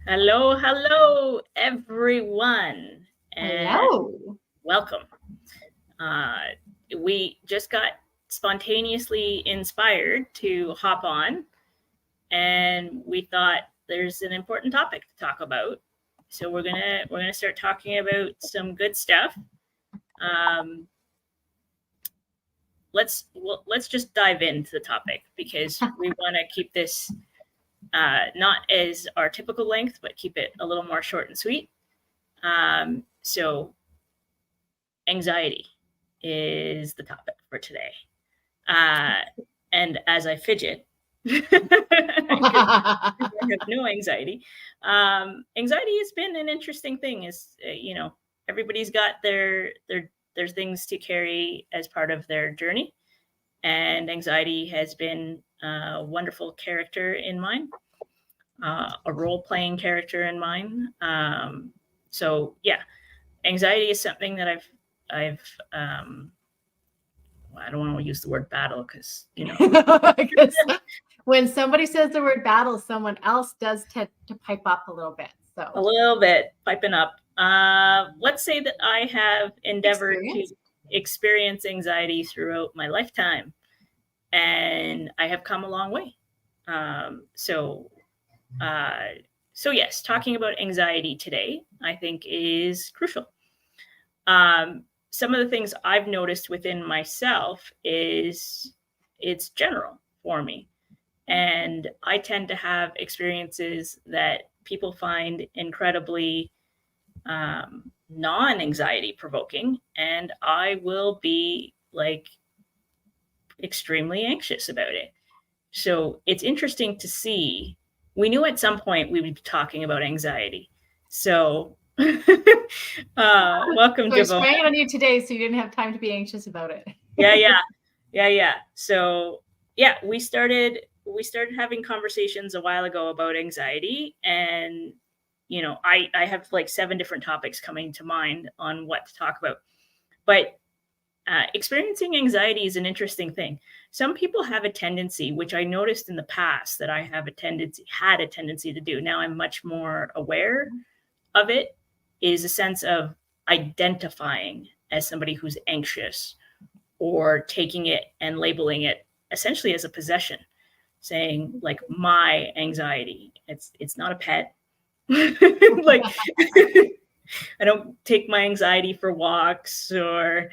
Hello, everyone, and Hello. welcome. Uh, we just got spontaneously inspired to hop on, and we thought there's an important topic to talk about. So we're gonna start talking about some good stuff. Um, let's just dive into the topic because we want to keep this not as our typical length, but keep it a little more short and sweet. So anxiety is the topic for today. Uh, and as I fidget, because I have no anxiety, anxiety has been an interesting thing. Everybody's got their things to carry as part of their journey, and anxiety has been a wonderful character in mine, a role playing character in mine. So yeah, anxiety is something that I've I don't want to use the word battle because When somebody says the word battle, someone else does tend to pipe up a little bit. So a little bit piping up. Let's say that I have endeavored to experience anxiety throughout my lifetime, and I have come a long way. So yes, talking about anxiety today, I think is crucial. Some of the things I've noticed within myself is it's general for me. And I tend to have experiences that people find incredibly non-anxiety provoking. And I will be like extremely anxious about it. So it's interesting to see. We knew at some point we would be talking about anxiety. So welcome, so I Javon. sprang it on you today, so you didn't have time to be anxious about it. Yeah. So yeah, we started having conversations a while ago about anxiety, and I have like 7 different topics coming to mind on what to talk about. But experiencing anxiety is an interesting thing. Some people have a tendency, which I noticed in the past that I had a tendency to do. Now I'm much more aware of it, is a sense of identifying as somebody who's anxious, or taking it and labeling it essentially as a possession, saying like my anxiety. It's not a pet. Like I don't take my anxiety for walks or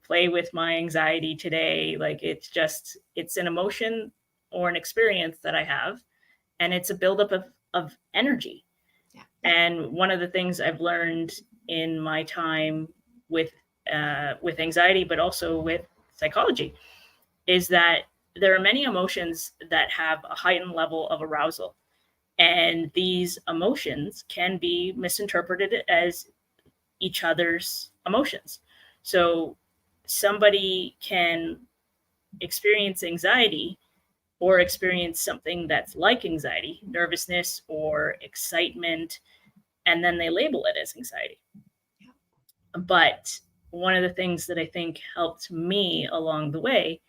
play with my anxiety today. Like it's an emotion or an experience that I have, and it's a buildup of energy. Yeah. And one of the things I've learned in my time with anxiety, but also with psychology, is that there are many emotions that have a heightened level of arousal. And these emotions can be misinterpreted as each other's emotions. So somebody can experience anxiety or experience something that's like anxiety, nervousness or excitement, and then they label it as anxiety. But one of the things that I think helped me along the way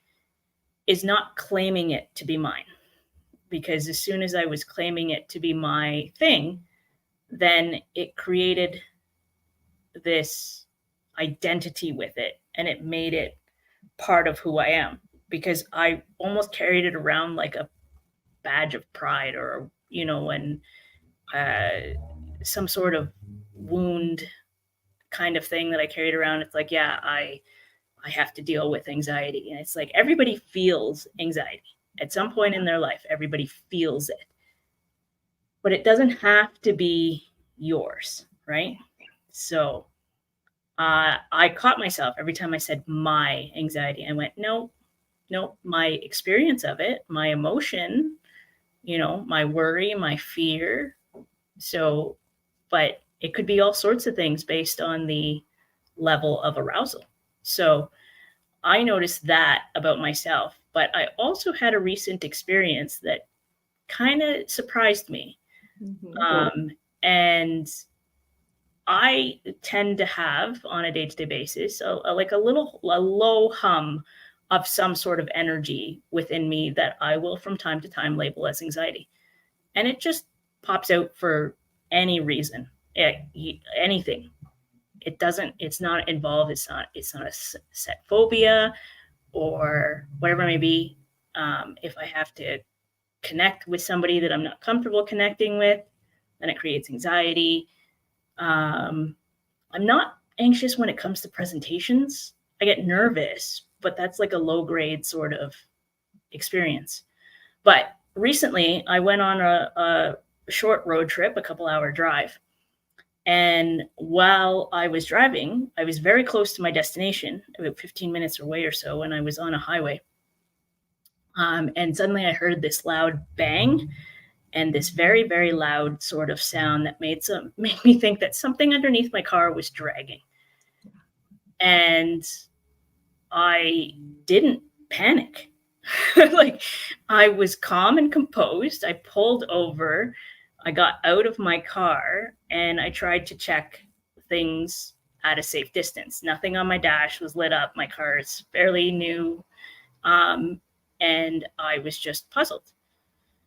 is not claiming it to be mine. Because as soon as I was claiming it to be my thing, then it created this identity with it, and it made it part of who I am, because I almost carried it around like a badge of pride, or when some sort of wound kind of thing that I carried around. It's like, yeah, I have to deal with anxiety. And it's like everybody feels anxiety at some point in their life. Everybody feels it, but it doesn't have to be yours, right? So I caught myself every time I said my anxiety. I went, no, my experience of it, my emotion, my worry, my fear. So, but it could be all sorts of things based on the level of arousal. So I noticed that about myself, but I also had a recent experience that kind of surprised me. And I tend to have on a day-to-day basis, like a low hum of some sort of energy within me that I will from time to time label as anxiety. And it just pops out for any reason, anything. It's not involved. It's not a set phobia or whatever it may be. If I have to connect with somebody that I'm not comfortable connecting with, then it creates anxiety. I'm not anxious when it comes to presentations. I get nervous, but that's like a low grade sort of experience. But recently I went on a short road trip, a couple hour drive. And while I was driving, I was very close to my destination, about 15 minutes away or so, when I was on a highway. And suddenly I heard this loud bang and this very, very loud sort of sound that made me think that something underneath my car was dragging. And I didn't panic. Like, I was calm and composed. I pulled over. I got out of my car and I tried to check things at a safe distance. Nothing on my dash was lit up. My car is fairly new. And I was just puzzled.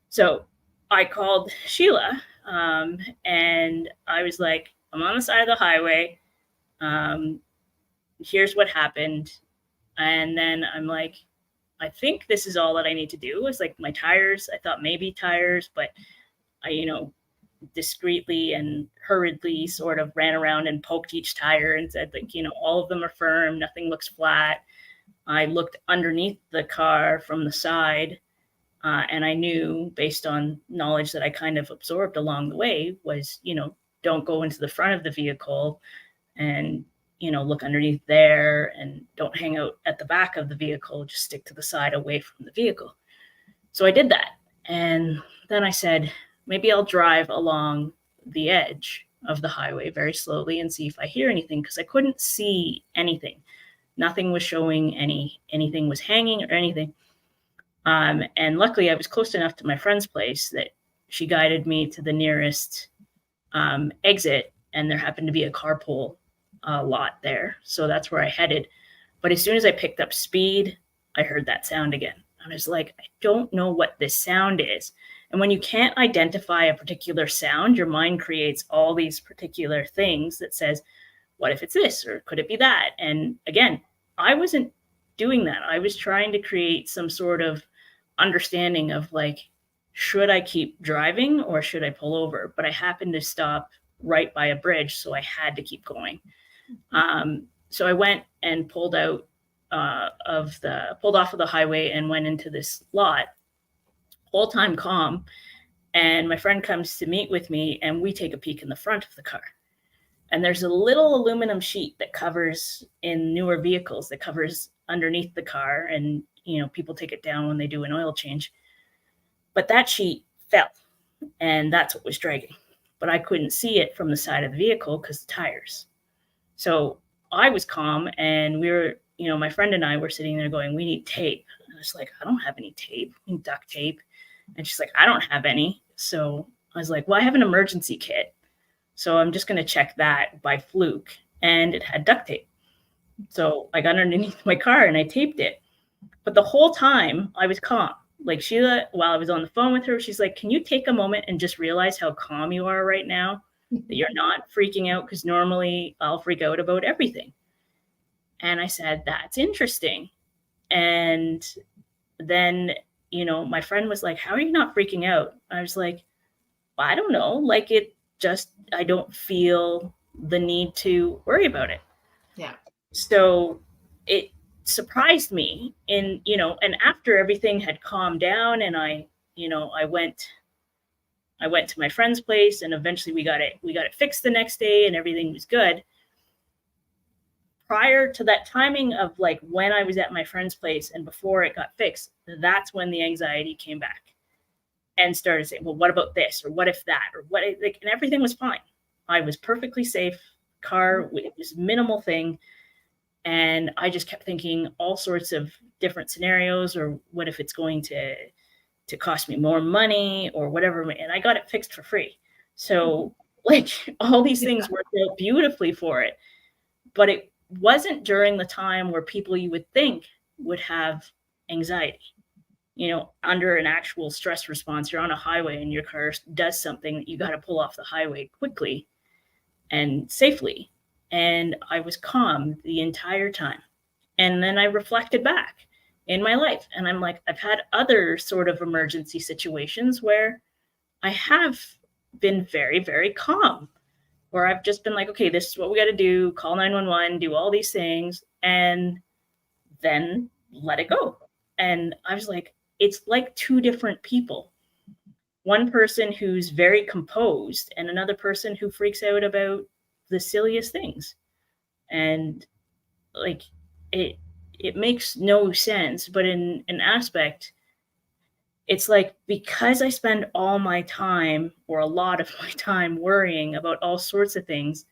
So I called Sheila and I was like, I'm on the side of the highway. Here's what happened. And then I'm like, I think this is all that I need to do. It's like my tires. I thought maybe tires, but I, discreetly and hurriedly sort of ran around and poked each tire and said, like, all of them are firm. Nothing looks flat. I looked underneath the car from the side, and I knew, based on knowledge that I kind of absorbed along the way, was, don't go into the front of the vehicle and, look underneath there, and don't hang out at the back of the vehicle. Just stick to the side away from the vehicle. So I did that. And then I said, maybe I'll drive along the edge of the highway very slowly and see if I hear anything, because I couldn't see anything. Nothing was showing anything was hanging or anything. And luckily I was close enough to my friend's place that she guided me to the nearest exit, and there happened to be a carpool lot there. So that's where I headed. But as soon as I picked up speed, I heard that sound again. I was like, I don't know what this sound is. And when you can't identify a particular sound, your mind creates all these particular things that says, what if it's this, or could it be that? And again, I wasn't doing that. I was trying to create some sort of understanding of, like, should I keep driving or should I pull over? But I happened to stop right by a bridge, so I had to keep going. So I went and pulled off of the highway and went into this lot, whole time calm. And my friend comes to meet with me, and we take a peek in the front of the car. And there's a little aluminum sheet that covers, in newer vehicles, that covers underneath the car. And, people take it down when they do an oil change. But that sheet fell, and that's what was dragging. But I couldn't see it from the side of the vehicle because the tires. So I was calm, and we were, my friend and I were sitting there going, we need tape. And I was like, I don't have any tape. We need duct tape. And she's like, I don't have any. So I was like, well, I have an emergency kit. So I'm just going to check that by fluke. And it had duct tape. So I got underneath my car and I taped it. But the whole time I was calm. Like, Sheila, while I was on the phone with her, she's like, can you take a moment and just realize how calm you are right now? That you're not freaking out, because normally I'll freak out about everything. And I said, that's interesting. And then, my friend was like, how are you not freaking out? I was like, well, I don't know. Like, I don't feel the need to worry about it. Yeah. So it surprised me and after everything had calmed down, and I went to my friend's place, and eventually we got it fixed the next day, and everything was good. Prior to that timing of, like, when I was at my friend's place and before it got fixed, that's when the anxiety came back and started saying, well, what about this? Or what if that? Or what, like, and everything was fine. I was perfectly safe. Car, it was minimal thing. And I just kept thinking all sorts of different scenarios, or what if it's going to cost me more money or whatever. And I got it fixed for free. So, like, all these things worked out beautifully for it. But it wasn't during the time where people you would think would have anxiety. under an actual stress response, you're on a highway and your car does something that you got to pull off the highway quickly and safely. And I was calm the entire time. And then I reflected back in my life, and I'm like, I've had other sort of emergency situations where I have been very, very calm, where I've just been like, okay, this is what we got to do, call 911, do all these things, and then let it go. And I was like, it's like two different people. One person who's very composed and another person who freaks out about the silliest things. And like, it makes no sense, but in an aspect, it's like, because I spend all my time, or a lot of my time, worrying about all sorts of things,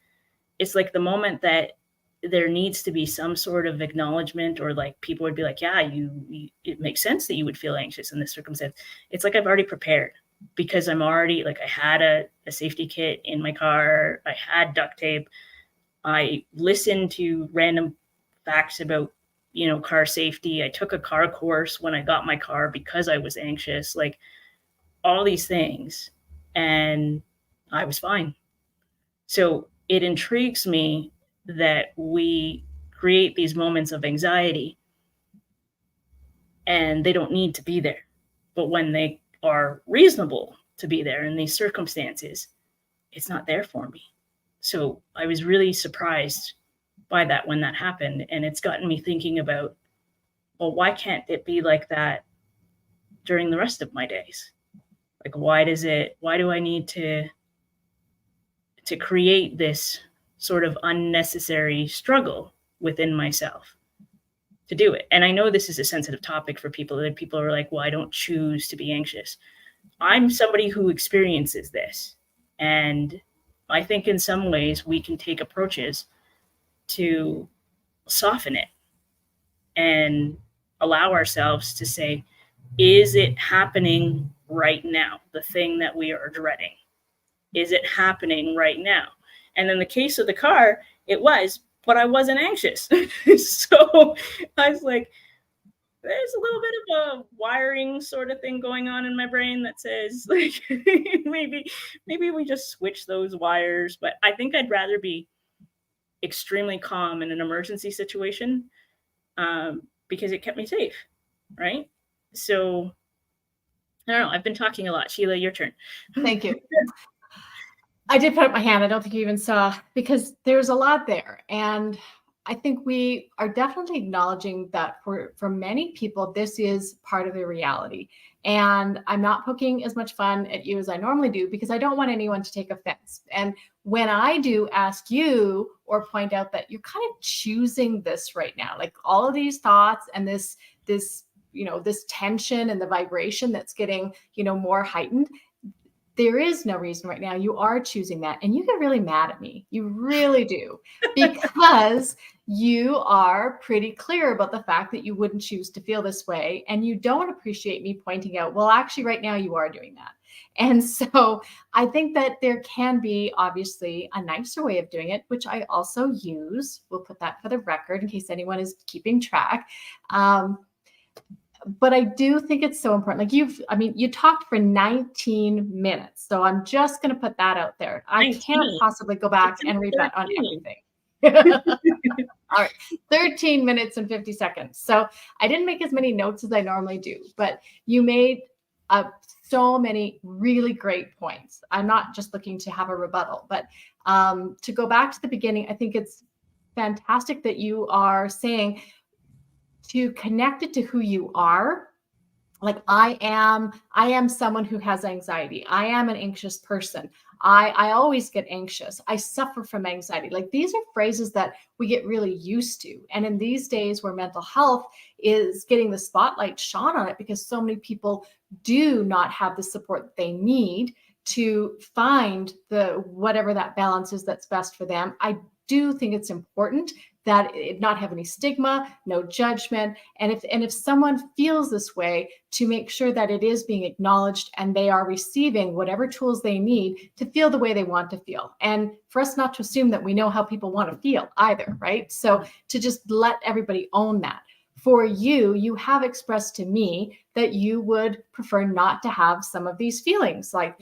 it's like the moment that there needs to be some sort of acknowledgement, or like people would be like, yeah, it makes sense that you would feel anxious in this circumstance. It's like I've already prepared, because I'm already, like, I had a safety kit in my car. I had duct tape. I listened to random facts about, car safety. I took a car course when I got my car because I was anxious, like all these things, and I was fine. So it intrigues me that we create these moments of anxiety and they don't need to be there. But when they are reasonable to be there in these circumstances, it's not there for me. So I was really surprised by that when that happened. And it's gotten me thinking about, well, why can't it be like that during the rest of my days? Like, why do I need to create this sort of unnecessary struggle within myself to do it? And I know this is a sensitive topic for people, that people are like, well, I don't choose to be anxious. I'm somebody who experiences this. And I think in some ways we can take approaches to soften it and allow ourselves to say, is it happening right now? The thing that we are dreading, is it happening right now? And in the case of the car, it was, but I wasn't anxious. So I was like, there's a little bit of a wiring sort of thing going on in my brain that says, like, maybe we just switch those wires. But I think I'd rather be extremely calm in an emergency situation, because it kept me safe, right? So I don't know. I've been talking a lot. Sheila, your turn. Thank you. I did put up my hand. I don't think you even saw, because there's a lot there. And I think we are definitely acknowledging that for many people, this is part of their reality. And I'm not poking as much fun at you as I normally do, because I don't want anyone to take offense. And when I do ask you or point out that you're kind of choosing this right now, like all of these thoughts and this tension and the vibration that's getting, more heightened, there is no reason right now. You are choosing that. And you get really mad at me. You really do. Because you are pretty clear about the fact that you wouldn't choose to feel this way. And you don't appreciate me pointing out, well, actually, right now you are doing that. And so I think that there can be obviously a nicer way of doing it, which I also use. We'll put that for the record in case anyone is keeping track. But I do think it's so important. Like you talked for 19 minutes. So I'm just going to put that out there. I can't possibly go back and read that on everything. All right. 13 minutes and 50 seconds. So I didn't make as many notes as I normally do, but you made so many really great points. I'm not just looking to have a rebuttal, but to go back to the beginning, I think it's fantastic that you are saying to connect it to who you are. Like, I am someone who has anxiety. I am an anxious person. I always get anxious. I suffer from anxiety. Like, these are phrases that we get really used to. And in these days where mental health is getting the spotlight shone on it, because so many people do not have the support that they need to find whatever that balance is that's best for them, I do think it's important that it not have any stigma, no judgment. And if someone feels this way, to make sure that it is being acknowledged and they are receiving whatever tools they need to feel the way they want to feel. And for us not to assume that we know how people want to feel either, right? So to just let everybody own that. For you, you have expressed to me that you would prefer not to have some of these feelings. Like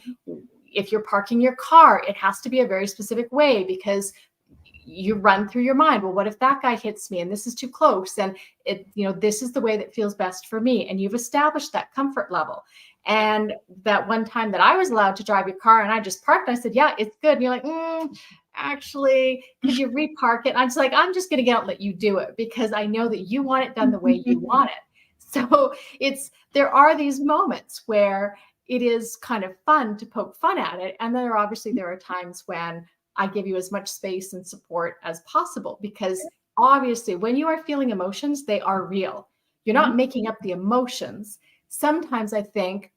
if you're parking your car, it has to be a very specific way because you run through your mind, well, what if that guy hits me and this is too close? And it, this is the way that feels best for me. And you've established that comfort level. And that one time that I was allowed to drive your car and I just parked, I said, yeah, it's good. And you're like, actually, could you repark it? And I'm just like, I'm just going to get out and let you do it because I know that you want it done the way you want it. So there are these moments where it is kind of fun to poke fun at it. And then there are times when I give you as much space and support as possible because obviously when you are feeling emotions, they are real. You're not making up the emotions. Sometimes I think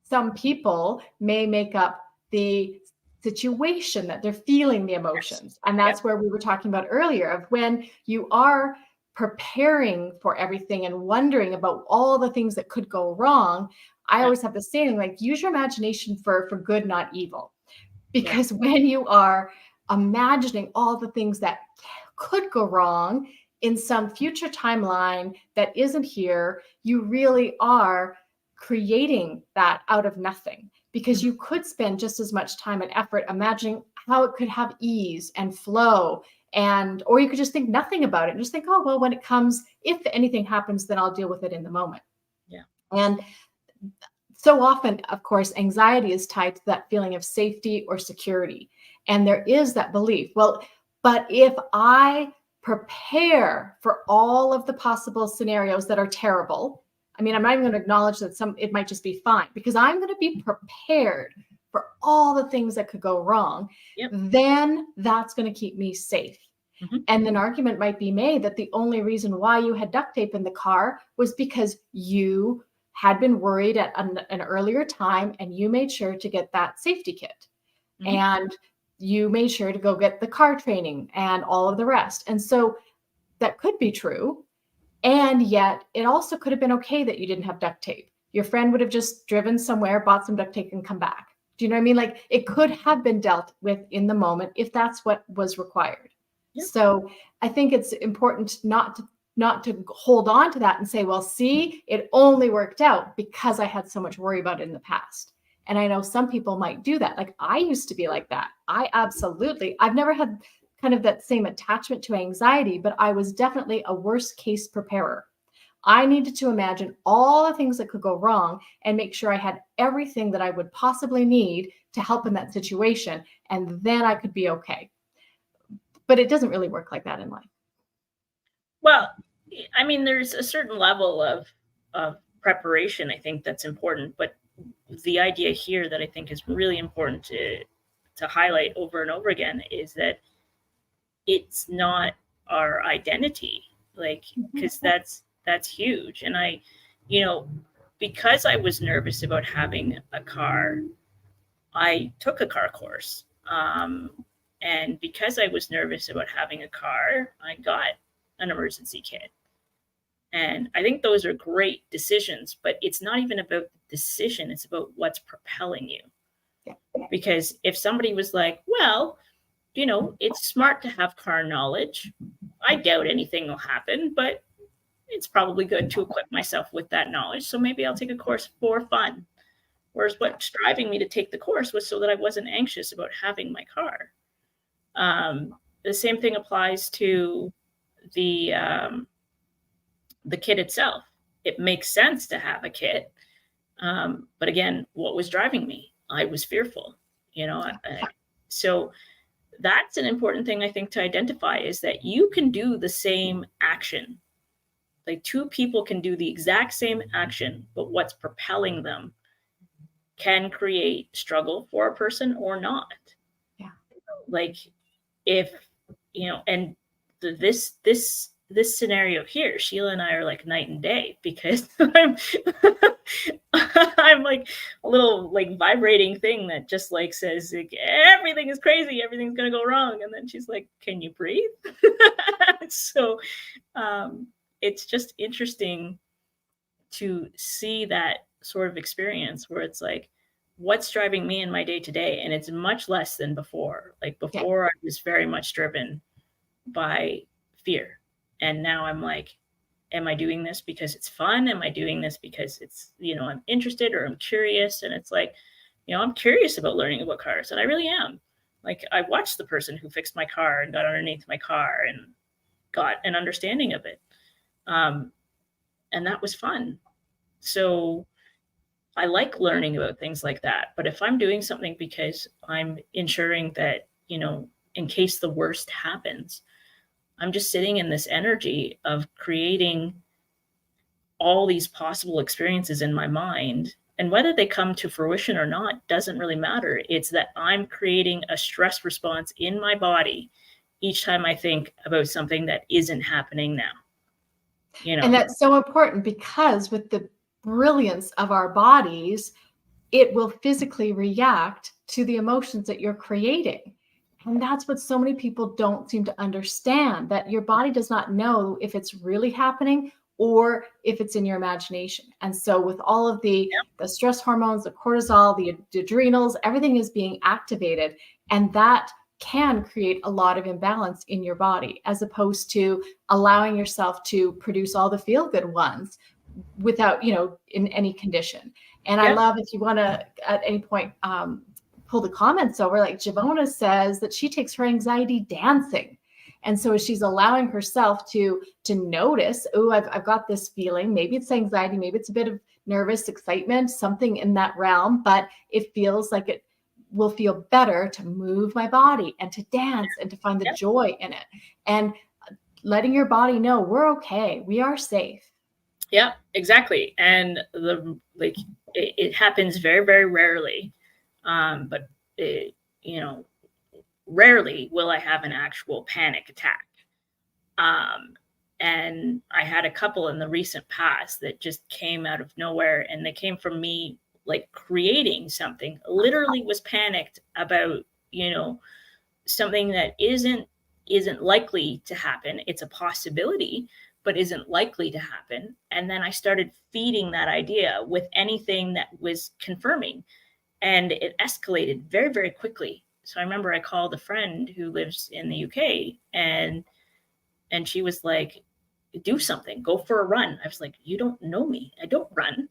some people may make up the situation that they're feeling the emotions. And that's where we were talking about earlier of when you are preparing for everything and wondering about all the things that could go wrong. I always have the saying, like, use your imagination for good, not evil. Because when you are imagining all the things that could go wrong in some future timeline that isn't here, you really are creating that out of nothing because you could spend just as much time and effort imagining how it could have ease and flow. Or you could just think nothing about it and just think, oh, well, when it comes, if anything happens, then I'll deal with it in the moment. Yeah. And so often, of course, anxiety is tied to that feeling of safety or security. And there is that belief, well, but if I prepare for all of the possible scenarios that are terrible, I mean, I'm not even going to acknowledge that it might just be fine because I'm going to be prepared for all the things that could go wrong, then that's going to keep me safe. And an argument might be made that the only reason why you had duct tape in the car was because you had been worried at an earlier time and you made sure to get that safety kit and you made sure to go get the car training and all of the rest. And so that could be true. And yet it also could have been okay that you didn't have duct tape. Your friend would have just driven somewhere, bought some duct tape and come back. Do you know what I mean? Like it could have been dealt with in the moment if that's what was required. So I think it's important not to hold on to that and say, well, see, it only worked out because I had so much worry about it in the past. And I know some people might do that. Like I used to be like that. I've never had kind of that same attachment to anxiety, but I was definitely a worst case preparer. I needed to imagine all the things that could go wrong and make sure I had everything that I would possibly need to help in that situation. And then I could be okay. But it doesn't really work like that in life. Well, I mean, there's a certain level of preparation, I think, that's important. But the idea here that I think is really important to highlight over and over again is that it's not our identity, like, because that's huge. And I, because I was nervous about having a car, I took a car course. And because I was nervous about having a car, I got an emergency kit. And I think those are great decisions, but it's not even about the decision. It's about what's propelling you. Because if somebody was like, well, it's smart to have car knowledge, I doubt anything will happen, but it's probably good to equip myself with that knowledge. So maybe I'll take a course for fun. Whereas what's driving me to take the course was so that I wasn't anxious about having my car. The same thing applies to the kit itself. It makes sense to have a kit. But again, what was driving me? I was fearful, so that's an important thing, I think, to identify is that you can do the same action. Like two people can do the exact same action, but what's propelling them can create struggle for a person or not. Yeah. Like if, and this scenario here, Sheila and I are like night and day because I'm like a little like vibrating thing that just like says like, everything is crazy, everything's gonna go wrong, and then she's like, can you breathe? So it's just interesting to see that sort of experience where it's like, what's driving me in my day to day, and it's much less than before. Like before, I was very much driven by fear. And now I'm like, am I doing this because it's fun? Am I doing this because it's, I'm interested or I'm curious? And it's like, I'm curious about learning about cars, and I really am. Like, I watched the person who fixed my car and got underneath my car and got an understanding of it. And that was fun. So I like learning about things like that. But if I'm doing something because I'm ensuring that, in case the worst happens, I'm just sitting in this energy of creating all these possible experiences in my mind. And whether they come to fruition or not doesn't really matter. It's that I'm creating a stress response in my body each time I think about something that isn't happening now. And that's so important, because with the brilliance of our bodies, it will physically react to the emotions that you're creating. And that's what so many people don't seem to understand, that your body does not know if it's really happening or if it's in your imagination. And so with all of the stress hormones, the cortisol, the adrenals, everything is being activated. And that can create a lot of imbalance in your body, as opposed to allowing yourself to produce all the feel-good ones without, in any condition. And I love, if you want to at any point pull the comments over, like Javona says that she takes her anxiety dancing. And so she's allowing herself to notice, oh, I've got this feeling. Maybe it's anxiety, maybe it's a bit of nervous excitement, something in that realm, but it feels like it will feel better to move my body and to dance and to find the joy in it. And letting your body know we're okay, we are safe. Yeah, exactly. And it happens very, very rarely. But rarely will I have an actual panic attack. And I had a couple in the recent past that just came out of nowhere, and they came from me like creating something. Literally was panicked about, something that isn't likely to happen. It's a possibility, but isn't likely to happen. And then I started feeding that idea with anything that was confirming, and it escalated very, very quickly. So I remember I called a friend who lives in the UK, and she was like, do something, go for a run. I was like, you don't know me, I don't run.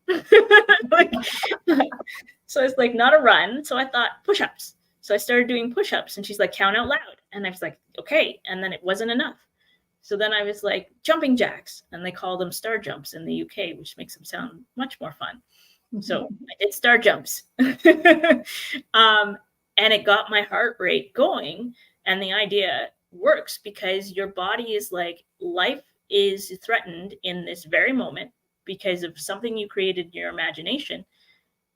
So it's like, not a run. So I thought push-ups. So I started doing push-ups, and she's like, count out loud. And I was like, okay. And then it wasn't enough. So then I was like, jumping jacks, and they call them star jumps in the UK, which makes them sound much more fun. So I did star jumps. And it got my heart rate going. And the idea works because your body is like, life is threatened in this very moment because of something you created in your imagination.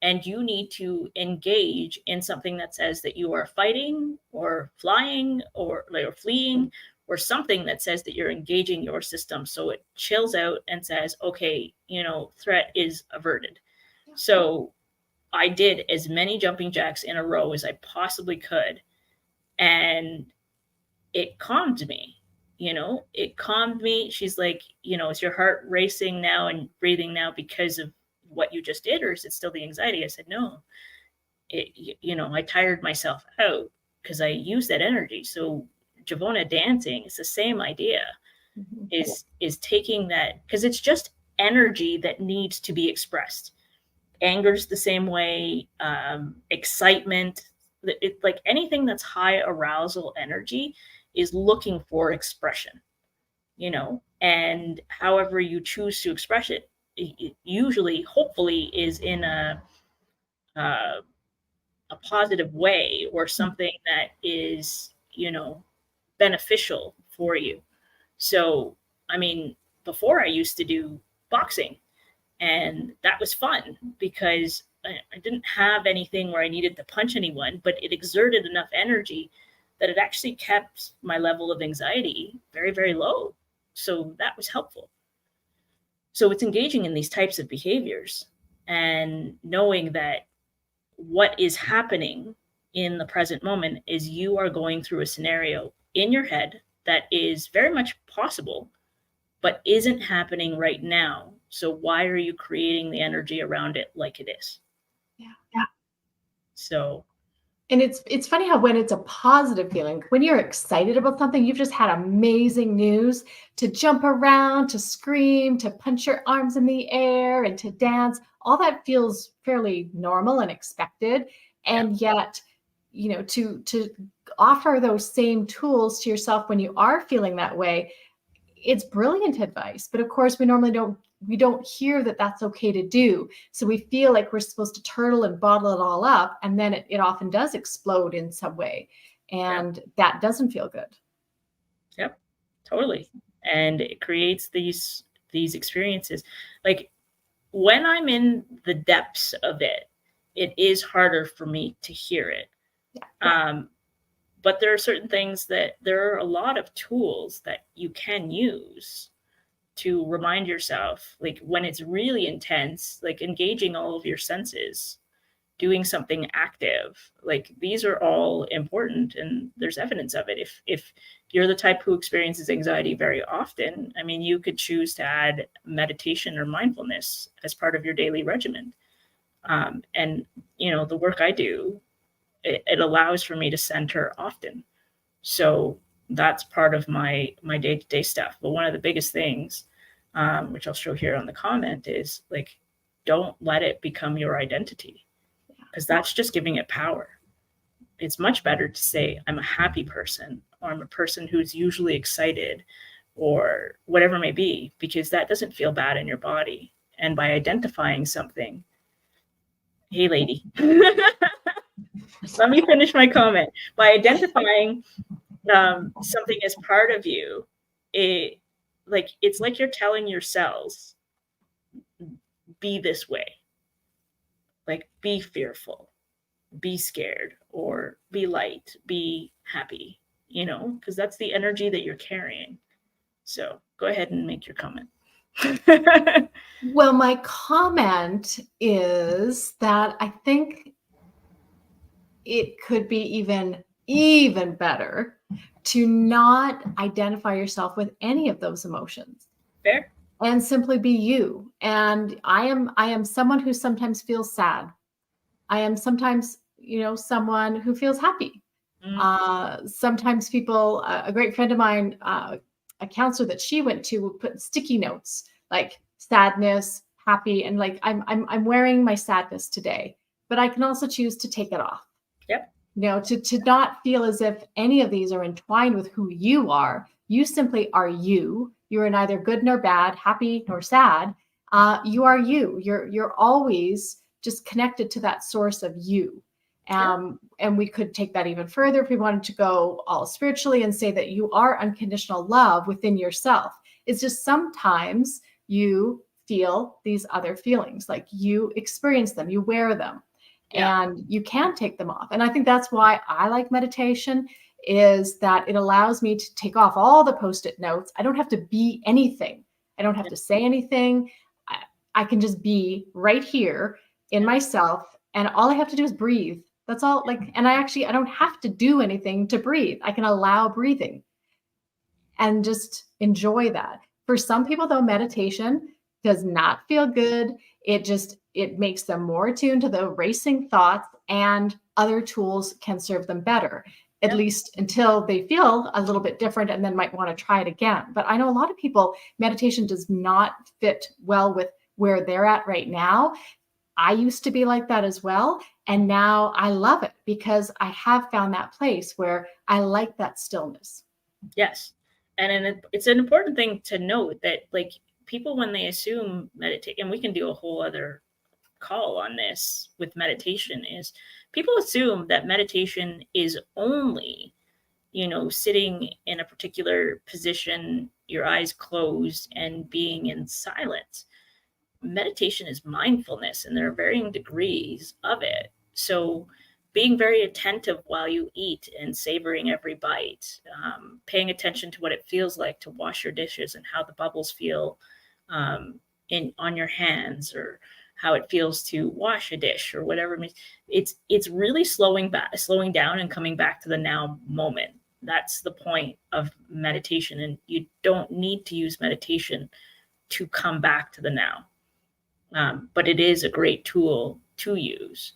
And you need to engage in something that says that you are fighting or flying or fleeing, or something that says that you're engaging your system. So it chills out and says, okay, threat is averted. So I did as many jumping jacks in a row as I possibly could. And it calmed me, it calmed me. She's like, is your heart racing now and breathing now because of what you just did, or is it still the anxiety? I said, no, I tired myself out because I used that energy. So Javona dancing is the same idea, is taking that, because it's just energy that needs to be expressed. Anger's the same way, excitement, like anything that's high arousal energy is looking for expression, and however you choose to express it, usually, hopefully, is in a positive way, or something that is, beneficial for you. So, I mean, before I used to do boxing, and that was fun because I didn't have anything where I needed to punch anyone, but it exerted enough energy that it actually kept my level of anxiety very, very low. So that was helpful. So it's engaging in these types of behaviors and knowing that what is happening in the present moment is you are going through a scenario in your head that is very much possible, but isn't happening right now. So why are you creating the energy around it like it is? Yeah. So And it's funny how when it's a positive feeling, when you're excited about something, you've just had amazing news, to jump around, to scream, to punch your arms in the air and to dance, all that feels fairly normal and expected. Yeah. And yet, to offer those same tools to yourself when you are feeling that way, it's brilliant advice. But of course, we don't hear that that's okay to do. So we feel like we're supposed to turtle and bottle it all up. And then it often does explode in some way. And that doesn't feel good. Yep, totally. And it creates these experiences. Like when I'm in the depths of it, it is harder for me to hear it. Yeah. But there are certain things there are a lot of tools that you can use to remind yourself, like when it's really intense, like engaging all of your senses, doing something active, like these are all important, and there's evidence of it. If you're the type who experiences anxiety very often, I mean, you could choose to add meditation or mindfulness as part of your daily regimen. And the work I do, it allows for me to center often. So that's part of my day-to-day stuff. But one of the biggest things, which I'll show here on the comment, is like, don't let it become your identity, because that's just giving it power. It's much better to say, I'm a happy person, or I'm a person who's usually excited, or whatever it may be, because that doesn't feel bad in your body. And by identifying something, hey lady, let me finish my comment. By identifying something as part of you, it's like you're telling your cells, be this way, like be fearful, be scared, or be light, be happy, because that's the energy that you're carrying. So go ahead and make your comment. Well, my comment is that I think it could be even better to not identify yourself with any of those emotions. Fair. And simply be you. And I am someone who sometimes feels sad. I am sometimes, someone who feels happy. Sometimes people, a great friend of mine, a counselor that she went to, would put sticky notes like sadness, happy, and like I'm wearing my sadness today, but I can also choose to take it off. Yep. To not feel as if any of these are entwined with who you are. You simply are you. You are neither good nor bad, happy nor sad. You are you. You're always just connected to that source of you. And we could take that even further if we wanted to go all spiritually and say that you are unconditional love within yourself. It's just sometimes you feel these other feelings, like you experience them, you wear them. Yeah. And you can take them off. And I think that's why I like meditation, is that it allows me to take off all the Post-it notes. I don't have to be anything. I don't have to say anything. I can just be right here in myself. And all I have to do is breathe. That's all. And I don't have to do anything to breathe. I can allow breathing and just enjoy that. For some people, though, meditation does not feel good. It makes them more attuned to the racing thoughts, and other tools can serve them better, at least until they feel a little bit different and then might want to try it again. But I know a lot of people, meditation does not fit well with where they're at right now. I used to be like that as well. And now I love it because I have found that place where I like that stillness. Yes. And it's an important thing to note that, like, people, when they assume meditate, and we can do a whole other call on this with meditation, is people assume that meditation is only, sitting in a particular position, your eyes closed, and being in silence. Meditation is mindfulness, and there are varying degrees of it. So being very attentive while you eat and savoring every bite, paying attention to what it feels like to wash your dishes and how the bubbles feel on your hands, or how it feels to wash a dish, or whatever it means. It's really slowing down and coming back to the now moment. That's the point of meditation, and you don't need to use meditation to come back to the now. But it is a great tool to use.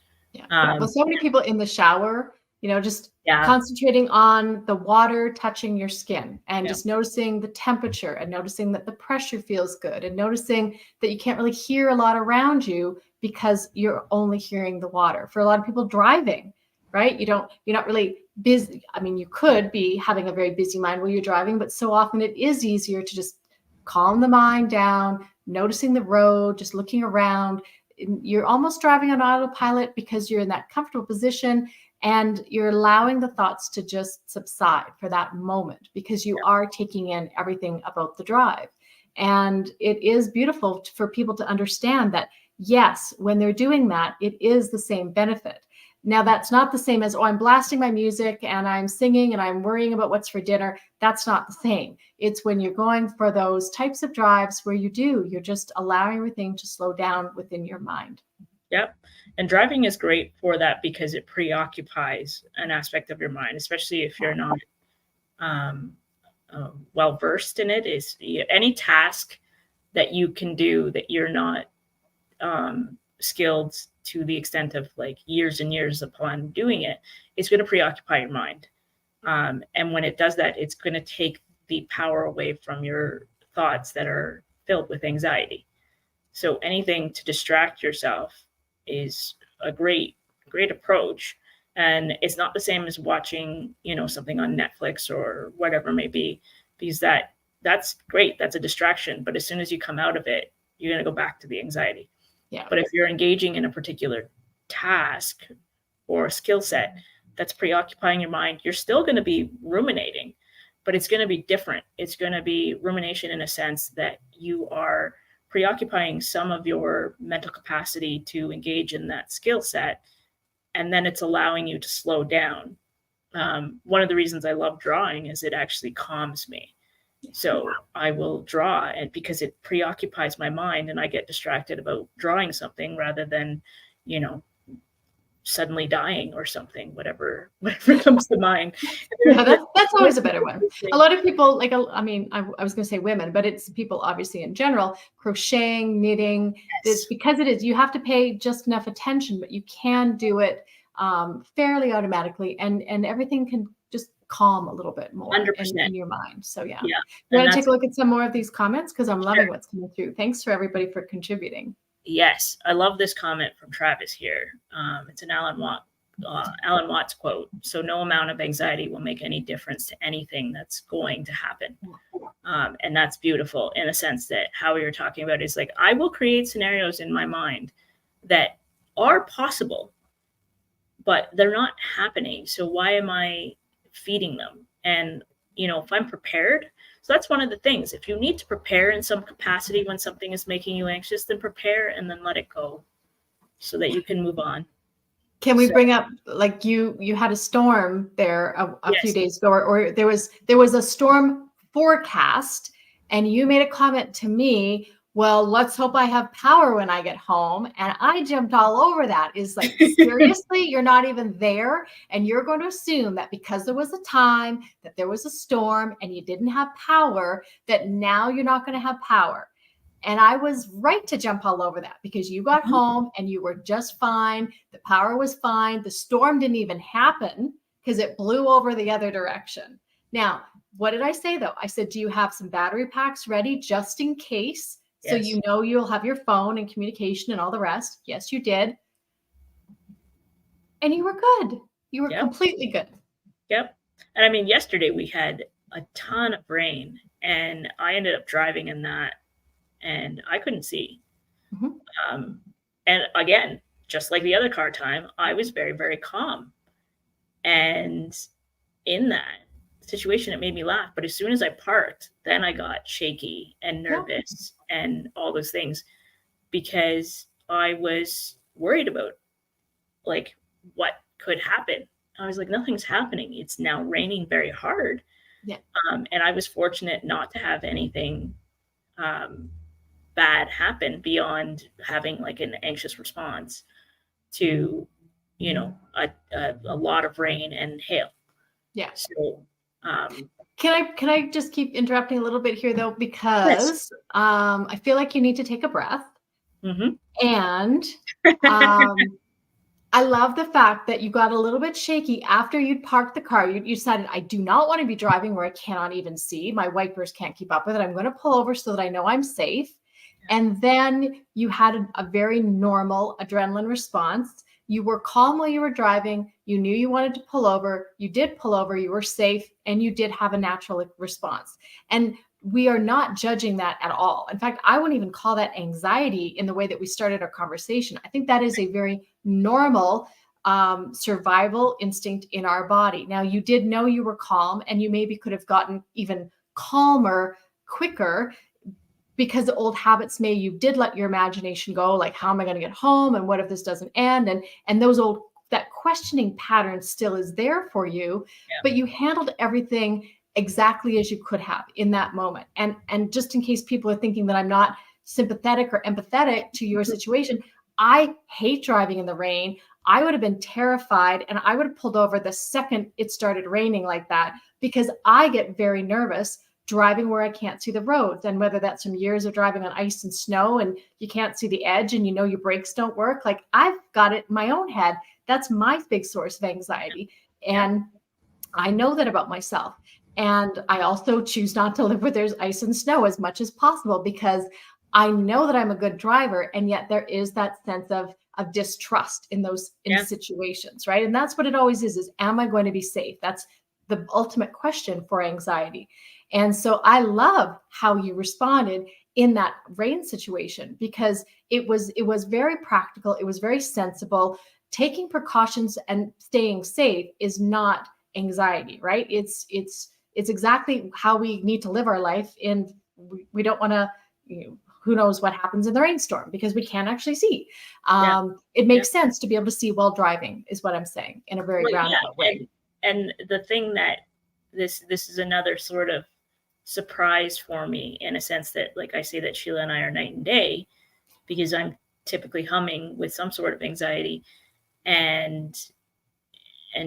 But so many people in the shower just concentrating on the water touching your skin and just noticing the temperature and noticing that the pressure feels good and noticing that you can't really hear a lot around you because you're only hearing the water. For a lot of people driving, right? You're not really busy. I mean, you could be having a very busy mind while you're driving, but so often it is easier to just calm the mind down, noticing the road, just looking around. You're almost driving on autopilot because you're in that comfortable position and you're allowing the thoughts to just subside for that moment because you are taking in everything about the drive. And it is beautiful for people to understand that, yes, when they're doing that, it is the same benefit. Now, that's not the same as, I'm blasting my music and I'm singing and I'm worrying about what's for dinner. That's not the same. It's when you're going for those types of drives where you're just allowing everything to slow down within your mind. Yep. And driving is great for that because it preoccupies an aspect of your mind, especially if you're not well versed in it. Is any task that you can do that you're not skilled to the extent of like years and years upon doing it, it's going to preoccupy your mind. And when it does that, it's going to take the power away from your thoughts that are filled with anxiety. So anything to distract yourself is a great approach. And it's not the same as watching, something on Netflix or whatever it may be, because that's great. That's a distraction. But as soon as you come out of it, you're going to go back to the anxiety. Yeah. But if you're engaging in a particular task or a skill set that's preoccupying your mind, you're still going to be ruminating, but it's going to be different. It's going to be rumination in a sense that you are preoccupying some of your mental capacity to engage in that skill set, and then it's allowing you to slow down. One of the reasons I love drawing is it actually calms me. So I will draw, and because it preoccupies my mind and I get distracted about drawing something rather than, suddenly dying or something, whatever comes to mind. Yeah, that's always a better one. A lot of people, I was going to say women, but it's people obviously in general, crocheting, knitting. Yes. It's because it is, you have to pay just enough attention, but you can do it fairly automatically, and everything can just calm a little bit more in your mind. So yeah. You want to take a look at some more of these comments? Because I'm loving what's coming through. Thanks for everybody for contributing. Yes, I love this comment from Travis here. It's an Alan Watts quote. So no amount of anxiety will make any difference to anything that's going to happen. And that's beautiful in a sense that how we were talking about is like, I will create scenarios in my mind that are possible, but they're not happening. So why am I feeding them? And, if I'm prepared, so that's one of the things. If you need to prepare in some capacity when something is making you anxious, then prepare and then let it go so that you can move on. Can we bring up, like you had a storm there a few days ago, or there was a storm forecast, and you made a comment to me, well, let's hope I have power when I get home. And I jumped all over that. Is like, seriously, you're not even there. And you're going to assume that because there was a time that there was a storm and you didn't have power, that now you're not going to have power. And I was right to jump all over that because you got home and you were just fine. The power was fine. The storm didn't even happen because it blew over the other direction. Now, what did I say though? I said, do you have some battery packs ready just in case? So you'll have your phone and communication and all the rest. Yes, you did. And you were good. You were completely good. Yep. And I mean, yesterday we had a ton of rain and I ended up driving in that and I couldn't see. And again, just like the other car time, I was very, very calm. And in that situation, it made me laugh. But as soon as I parked, then I got shaky and nervous and all those things because I was worried about like what could happen. I was like, nothing's happening. It's now raining very hard. Yeah. And I was fortunate not to have anything bad happen beyond having like an anxious response to, a lot of rain and hail. Yeah. So, can I just keep interrupting a little bit here though, because I feel like you need to take a breath. And I love the fact that you got a little bit shaky after you'd parked the car. You decided, I do not want to be driving where I cannot even see. My wipers can't keep up with it. I'm going to pull over so that I know I'm safe. And then you had a very normal adrenaline response. You were calm while you were driving. You knew you wanted to pull over. You did pull over. You were safe, and you did have a natural response. And we are not judging that at all. In fact, I wouldn't even call that anxiety in the way that we started our conversation. I think that is a very normal survival instinct in our body. Now, you did know you were calm, and you maybe could have gotten even calmer quicker because the old habits you did let your imagination go, like, how am I going to get home? And what if this doesn't end? And that questioning pattern still is there for you, but you handled everything exactly as you could have in that moment. And just in case people are thinking that I'm not sympathetic or empathetic to your situation, I hate driving in the rain. I would have been terrified, and I would have pulled over the second it started raining like that, because I get very nervous driving where I can't see the roads. And whether that's from years of driving on ice and snow and you can't see the edge and your brakes don't work, like, I've got it in my own head. That's my big source of anxiety. And I know that about myself. And I also choose not to live where there's ice and snow as much as possible, because I know that I'm a good driver. And yet there is that sense of distrust in those situations, right? And that's what it always is am I going to be safe? That's the ultimate question for anxiety. And so I love how you responded in that rain situation, because it was very practical. It was very sensible. Taking precautions and staying safe is not anxiety, right? It's exactly how we need to live our life. And we don't want to, who knows what happens in the rainstorm, because we can't actually see. It makes sense to be able to see while driving, is what I'm saying, in a very roundabout way. And the thing that this is another sort of surprise for me, in a sense that, like I say, that Sheila and I are night and day, because I'm typically humming with some sort of anxiety, and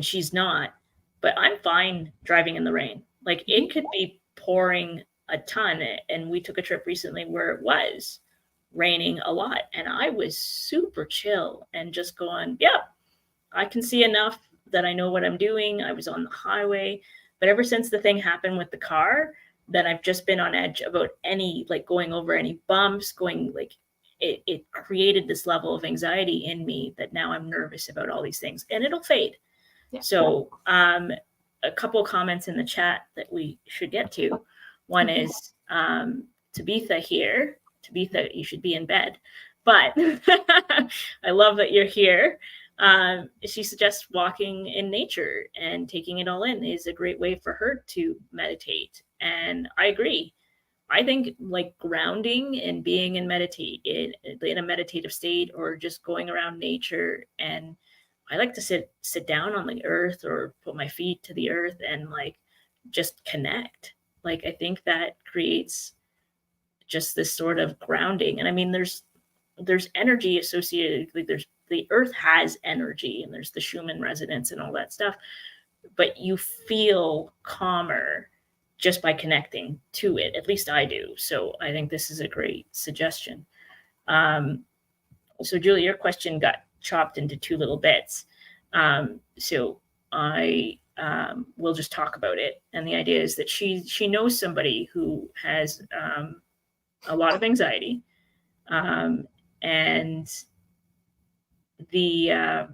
she's not. But I'm fine driving in the rain. Like, it could be pouring a ton, and we took a trip recently where it was raining a lot, and I was super chill and just going, I can see enough that I know what I'm doing. I was on the highway. But ever since the thing happened with the car, then I've just been on edge about going over any bumps, it created this level of anxiety in me that now I'm nervous about all these things, and it'll fade. Yeah. So a couple of comments in the chat that we should get to. One is Tabitha here. Tabitha, you should be in bed, but I love that you're here. She suggests walking in nature and taking it all in is a great way for her to meditate. And I agree. I think grounding and being in a meditative state, or just going around nature. And I like to sit down on the earth, or put my feet to the earth and just connect. I think that creates just this sort of grounding. And I mean, there's energy associated. The earth has energy, and there's the Schumann resonance and all that stuff, but you feel calmer just by connecting to it. At least I do. So I think this is a great suggestion. So Julie, your question got chopped into two little bits. So I will just talk about it. And the idea is that she knows somebody who has a lot of anxiety, and the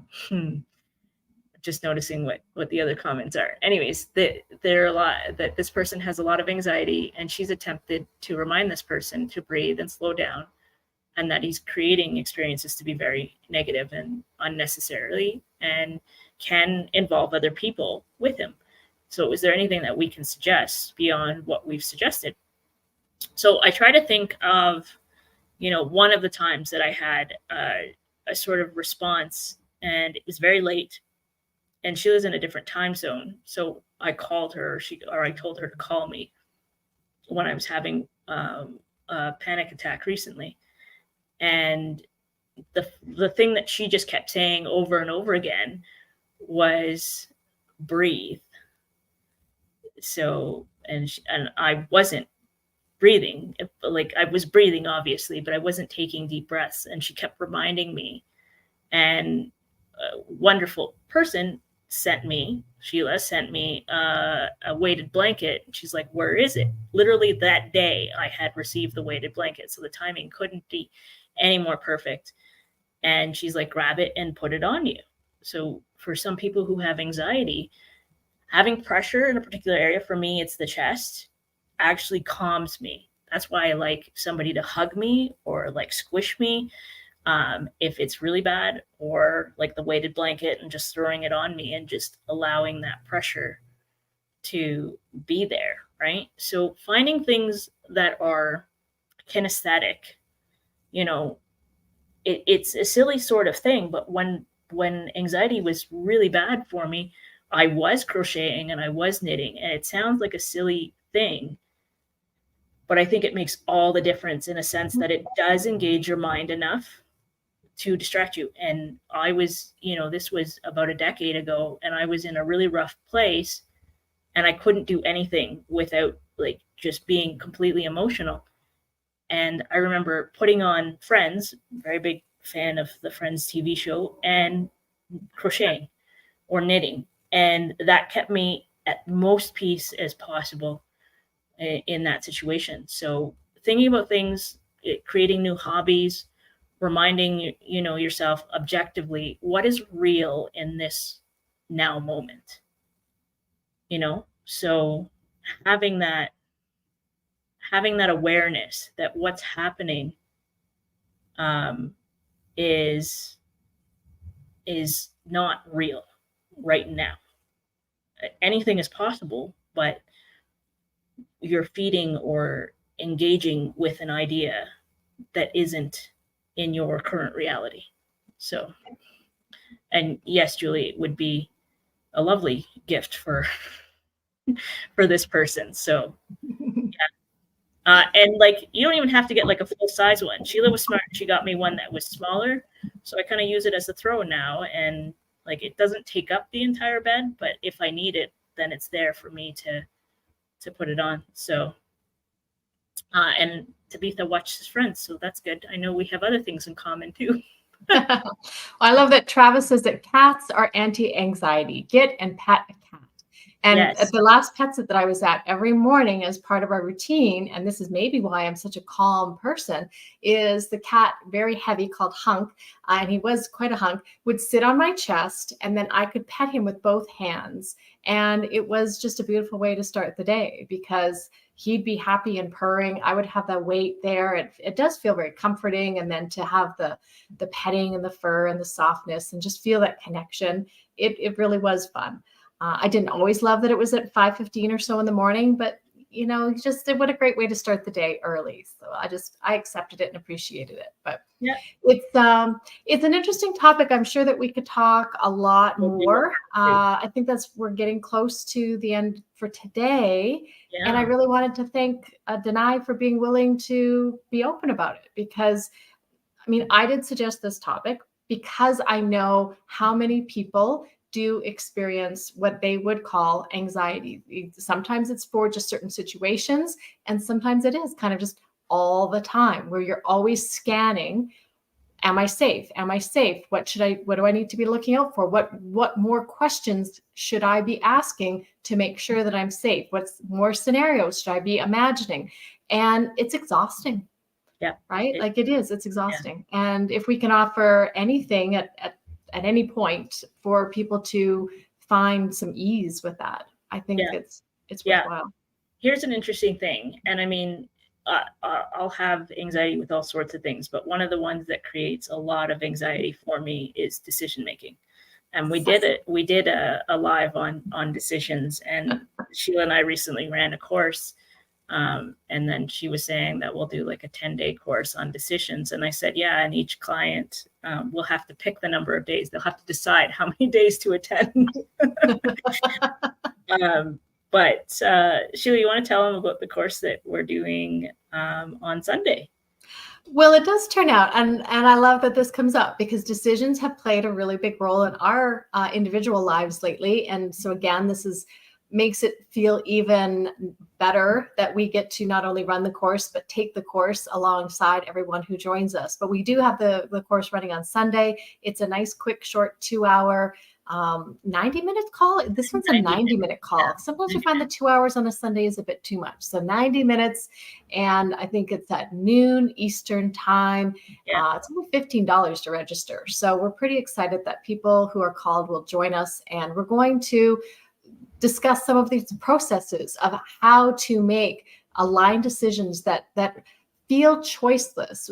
just noticing what the other comments are. Anyways, there are a lot that this person has a lot of anxiety, and she's attempted to remind this person to breathe and slow down, and that he's creating experiences to be very negative and unnecessarily, and can involve other people with him. So is there anything that we can suggest beyond what we've suggested? So I try to think of, one of the times that I had a sort of response, and it was very late, and she was in a different time zone. So I called her, or I told her to call me when I was having a panic attack recently. And the thing that she just kept saying over and over again was breathe. So, and I wasn't breathing. I was breathing, obviously, but I wasn't taking deep breaths. And she kept reminding me. And wonderful person Sheila sent me a weighted blanket. She's like, where is it? Literally that day I had received the weighted blanket. So the timing couldn't be any more perfect. And she's like, grab it and put it on you. So for some people who have anxiety, having pressure in a particular area, for me, it's the chest, actually calms me. That's why I like somebody to hug me or like squish me. If it's really bad, or like the weighted blanket and just throwing it on me and just allowing that pressure to be there, right? So finding things that are kinesthetic, it's a silly sort of thing, but when anxiety was really bad for me, I was crocheting and I was knitting, and it sounds like a silly thing, but I think it makes all the difference in a sense that it does engage your mind enough to distract you. And I was, this was about a decade ago, and I was in a really rough place, and I couldn't do anything without like just being completely emotional. And I remember putting on Friends, very big fan of the Friends TV show, and crocheting or knitting. And that kept me at most peace as possible in that situation. So thinking about things, creating new hobbies, reminding yourself objectively what is real in this now moment, so having that awareness that what's happening is not real right now. Anything is possible, but you're feeding or engaging with an idea that isn't in your current reality. So, and yes, Julie, it would be a lovely gift for this person. So yeah. And like, you don't even have to get like a full size one. Sheila was smart. She got me one that was smaller. So I kind of use it as a throw now. And like, it doesn't take up the entire bed, but if I need it, then it's there for me to put it on. So, and Tabitha watches Friends, so that's good. I know we have other things in common too. I love that Travis says that cats are anti-anxiety. Get and pet a cat. And Yes. At the last pet sit that I was at, every morning as part of our routine, and this is maybe why I'm such a calm person, is the cat, very heavy, called Hunk, and he was quite a hunk, would sit on my chest, and then I could pet him with both hands. And it was just a beautiful way to start the day, because he'd be happy and purring. I would have that weight there. It does feel very comforting. And then to have the petting and the fur and the softness and just feel that connection, it really was fun. I didn't always love that it was at 5:15 or so in the morning, but just what a great way to start the day early. So I accepted it and appreciated it. But yeah, it's an interesting topic. I'm sure that we could talk a lot more. I think we're getting close to the end for today. Yeah. And I really wanted to thank Danay for being willing to be open about it, because I did suggest this topic because I know how many people do experience what they would call anxiety. Sometimes it's for just certain situations, and sometimes it is kind of just all the time, where you're always scanning. Am I safe? Am I safe? What do I need to be looking out for? What more questions should I be asking to make sure that I'm safe? What more scenarios should I be imagining? And it's exhausting. Yeah. Right? It's exhausting. Yeah. And if we can offer anything at any point for people to find some ease with that, I think it's worthwhile. Here's an interesting thing. And I'll have anxiety with all sorts of things, but one of the ones that creates a lot of anxiety for me is decision making. And we did a live on decisions, and Sheila and I recently ran a course. And then she was saying that we'll do like a 10-day course on decisions. And I said, yeah, and each client will have to pick the number of days. They'll have to decide how many days to attend. But Sheila, you want to tell them about the course that we're doing on Sunday? Well, it does turn out, and I love that this comes up, because decisions have played a really big role in our individual lives lately. And so again, this is makes it feel even better that we get to not only run the course, but take the course alongside everyone who joins us. But we do have the course running on Sunday. It's a nice, quick, short 2-hour 90-minute call. This one's a 90-minute call. Sometimes we find the 2 hours on a Sunday is a bit too much. So 90 minutes. And I think it's at noon Eastern time. It's only $15 to register. So we're pretty excited that people who are called will join us. And we're going to discuss some of these processes of how to make aligned decisions that feel choiceless.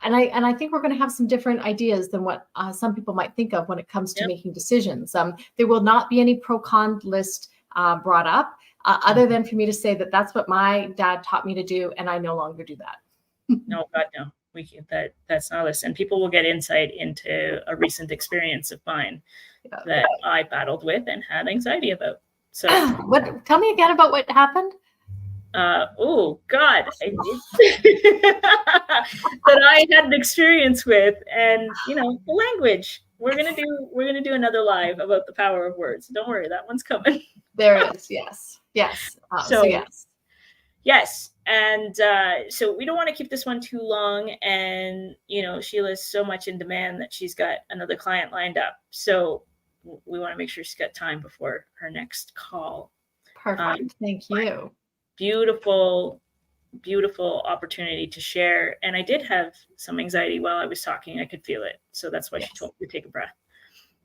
And I think we're going to have some different ideas than what some people might think of when it comes to making decisions. There will not be any pro-con list brought up, other than for me to say that that's what my dad taught me to do, and I no longer do that. No, God, no. That's not us. And people will get insight into a recent experience of mine that I battled with and had anxiety about. So, tell me again about what happened. Oh God, that I had an experience with, and the language. We're gonna do another live about the power of words. Don't worry, that one's coming. There is, yes. So yes, and so we don't want to keep this one too long. And Sheila's so much in demand that she's got another client lined up. So we want to make sure she's got time before her next call. Perfect. Thank you. Beautiful opportunity to share. And I did have some anxiety while I was talking. I could feel it. So that's why she told me to take a breath.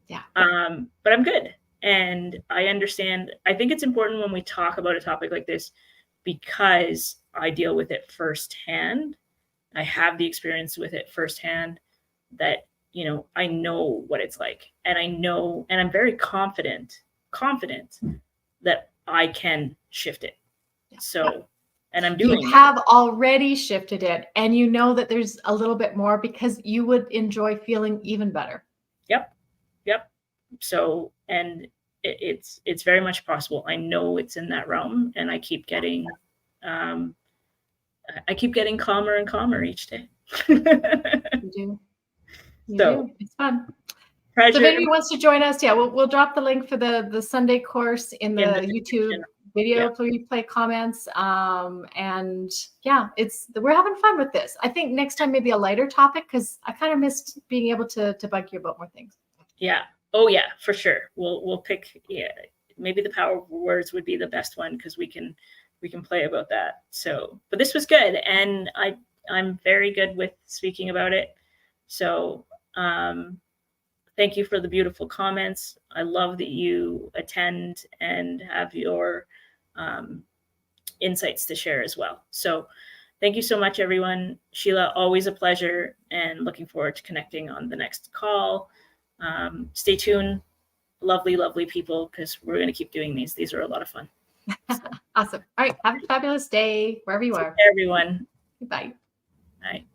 Yeah. But I'm good. And I understand. I think it's important when we talk about a topic like this, because I deal with it firsthand. I have the experience with it firsthand, that I know what it's like, and I know, and I'm very confident that I can shift it. So, and I'm doing. You have already shifted it, and you know that there's a little bit more, because you would enjoy feeling even better. Yep. So, and it's very much possible. I know it's in that realm, and I keep getting calmer and calmer each day. You do. It's fun. Pleasure. So if anybody wants to join us, we'll drop the link for the Sunday course in the YouTube video replay comments. And we're having fun with this. I think next time maybe a lighter topic, because I kind of missed being able to bug you about more things. Yeah. Oh yeah, for sure. We'll pick. Yeah, maybe the power of words would be the best one, because we can play about that. So, but this was good, and I'm very good with speaking about it. So, thank you for the beautiful comments. I love that you attend and have your insights to share as well. So thank you so much, everyone. Sheila, always a pleasure, and looking forward to connecting on the next call. Stay tuned. Lovely, lovely people, because we're going to keep doing these. These are a lot of fun. So. Awesome. All right. Have a fabulous day wherever you are. Everyone. Bye. Bye.